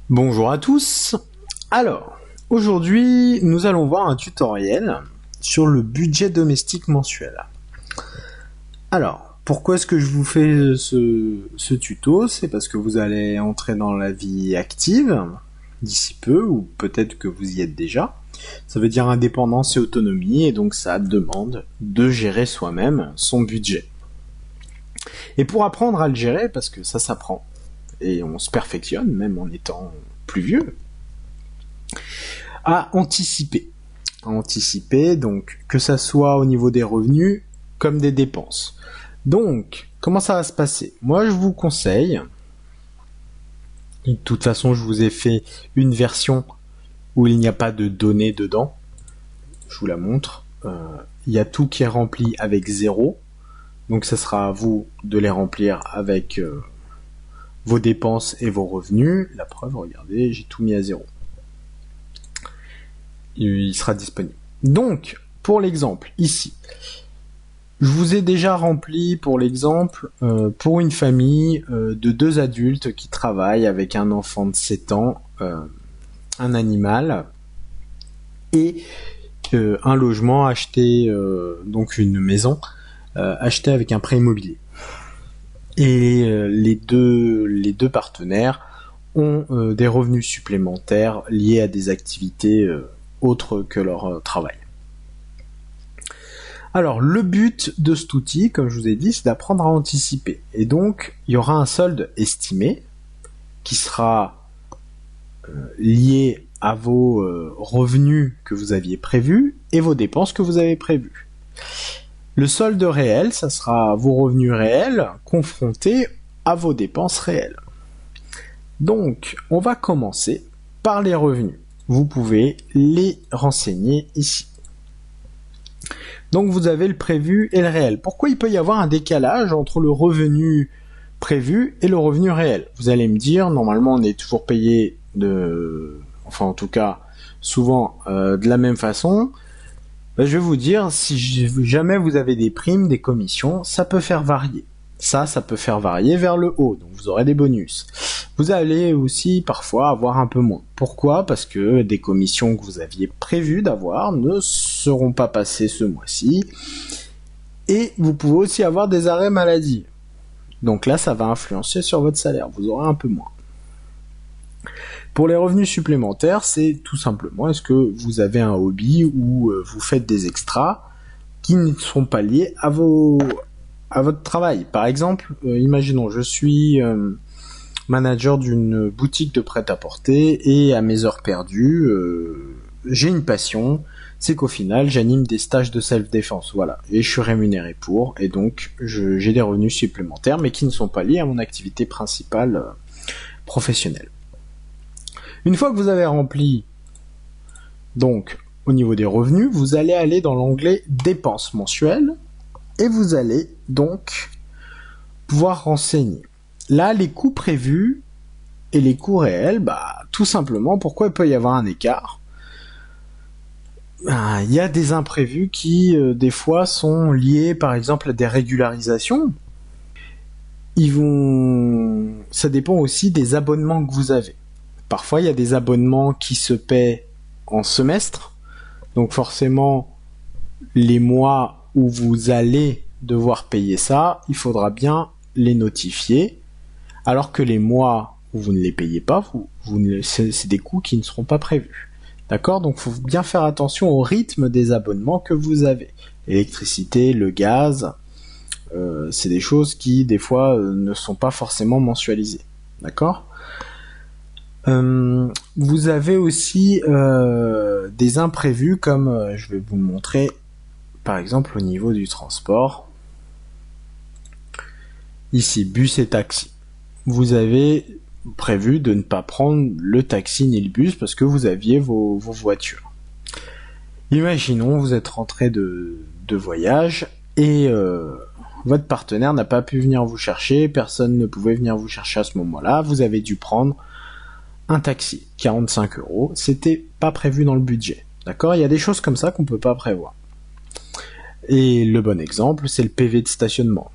Bonjour à tous. Alors, aujourd'hui, nous allons voir un tutoriel sur le budget domestique mensuel. Alors, pourquoi est-ce que je vous fais ce tuto? C'est parce que vous allez entrer dans la vie active d'ici peu, ou peut-être que vous y êtes déjà. Ça veut dire indépendance et autonomie, et donc ça demande de gérer soi-même son budget. Et pour apprendre à le gérer, parce que ça s'apprend, et on se perfectionne, même en étant plus vieux, à anticiper. Donc, que ça soit au niveau des revenus, comme des dépenses. Donc, comment ça va se passer? Moi, je vous conseille, de toute façon, je vous ai fait une version où il n'y a pas de données dedans. Je vous la montre. Il y a tout qui est rempli avec 0. Donc, ça sera à vous de les remplir avec vos dépenses et vos revenus. La preuve, regardez, j'ai tout mis à 0. Il sera disponible. Donc, pour l'exemple, ici, je vous ai déjà rempli, pour l'exemple, pour une famille de 2 adultes qui travaillent avec un enfant de 7 ans, un animal, et un logement acheté, donc une maison, achetée avec un prêt immobilier. Et les deux partenaires ont des revenus supplémentaires liés à des activités autres que leur travail. Alors, le but de cet outil, comme je vous ai dit, c'est d'apprendre à anticiper. Et donc, il y aura un solde estimé qui sera lié à vos revenus que vous aviez prévus et vos dépenses que vous avez prévues. Le solde réel, ça sera vos revenus réels confrontés à vos dépenses réelles. Donc, on va commencer par les revenus. Vous pouvez les renseigner ici. Donc vous avez le prévu et le réel. Pourquoi il peut y avoir un décalage entre le revenu prévu et le revenu réel? Vous allez me dire, normalement on est toujours payé en tout cas, souvent de la même façon. Je vais vous dire, si jamais vous avez des primes, des commissions, ça peut faire varier. Ça peut faire varier vers le haut, donc vous aurez des bonus. Vous allez aussi parfois avoir un peu moins. Pourquoi? Parce que des commissions que vous aviez prévu d'avoir ne seront pas passées ce mois-ci. Et vous pouvez aussi avoir des arrêts maladie. Donc là, ça va influencer sur votre salaire. Vous aurez un peu moins. Pour les revenus supplémentaires, c'est tout simplement, est-ce que vous avez un hobby ou vous faites des extras qui ne sont pas liés à votre travail. Par exemple, imaginons, je suis manager d'une boutique de prêt-à-porter et à mes heures perdues, j'ai une passion, c'est qu'au final, j'anime des stages de self-défense, voilà, et je suis rémunéré pour, et donc j'ai des revenus supplémentaires, mais qui ne sont pas liés à mon activité principale professionnelle. Une fois que vous avez rempli, donc, au niveau des revenus, vous allez aller dans l'onglet dépenses mensuelles, et vous allez donc pouvoir renseigner. Là, les coûts prévus et les coûts réels, tout simplement, pourquoi il peut y avoir un écart? Il y a des imprévus qui, des fois, sont liés, par exemple, à des régularisations. Ça dépend aussi des abonnements que vous avez. Parfois, il y a des abonnements qui se paient en semestre. Donc, forcément, les mois où vous allez devoir payer ça, il faudra bien les notifier, alors que les mois où vous ne les payez pas, c'est des coûts qui ne seront pas prévus. D'accord? Donc, il faut bien faire attention au rythme des abonnements que vous avez. L'électricité, le gaz, c'est des choses qui, des fois, ne sont pas forcément mensualisées. D'accord? Vous avez aussi des imprévus, comme je vais vous montrer, par exemple, au niveau du transport. Ici, bus et taxi. Vous avez prévu de ne pas prendre le taxi ni le bus parce que vous aviez vos voitures. Imaginons, vous êtes rentré de voyage et votre partenaire n'a pas pu venir vous chercher, personne ne pouvait venir vous chercher à ce moment-là, vous avez dû prendre un taxi, 45 €, c'était pas prévu dans le budget. D'accord? Il y a des choses comme ça qu'on peut pas prévoir. Et le bon exemple, c'est le PV de stationnement.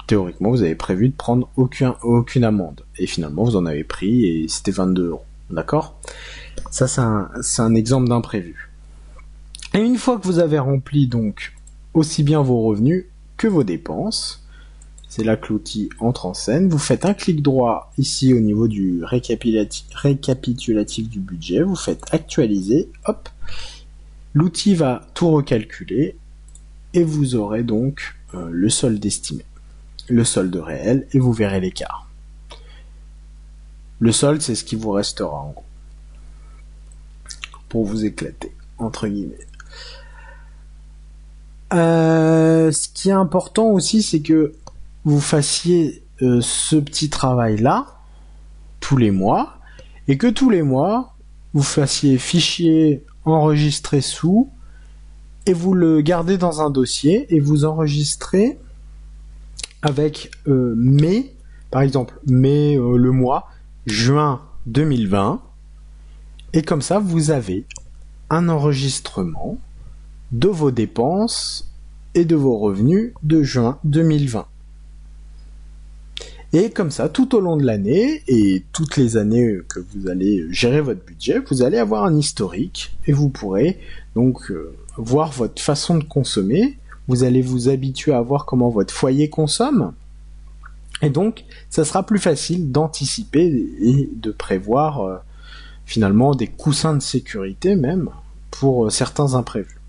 Théoriquement, vous avez prévu de prendre aucune amende. Et finalement, vous en avez pris et c'était 22 €. D'accord? Ça, c'est un exemple d'imprévu. Et une fois que vous avez rempli donc aussi bien vos revenus que vos dépenses, c'est là que l'outil entre en scène. Vous faites un clic droit ici au niveau du récapitulatif du budget, vous faites actualiser, hop, l'outil va tout recalculer et vous aurez donc le solde estimé, le solde réel, et vous verrez l'écart. Le solde, c'est ce qui vous restera en gros, pour vous éclater, entre guillemets. Ce qui est important aussi, c'est que vous fassiez ce petit travail-là tous les mois, et que tous les mois, vous fassiez fichier enregistré sous, et vous le gardez dans un dossier, et vous enregistrez avec mai, par exemple, mai le mois, juin 2020, et comme ça, vous avez un enregistrement de vos dépenses et de vos revenus de juin 2020. Et comme ça, tout au long de l'année, et toutes les années que vous allez gérer votre budget, vous allez avoir un historique, et vous pourrez donc voir votre façon de consommer, vous allez vous habituer à voir comment votre foyer consomme, et donc ça sera plus facile d'anticiper et de prévoir finalement des coussins de sécurité même pour certains imprévus.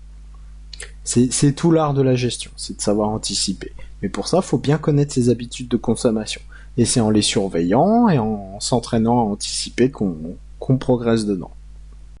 C'est tout l'art de la gestion, c'est de savoir anticiper. Mais pour ça, il faut bien connaître ses habitudes de consommation. Et c'est en les surveillant et en s'entraînant à anticiper qu'on progresse dedans.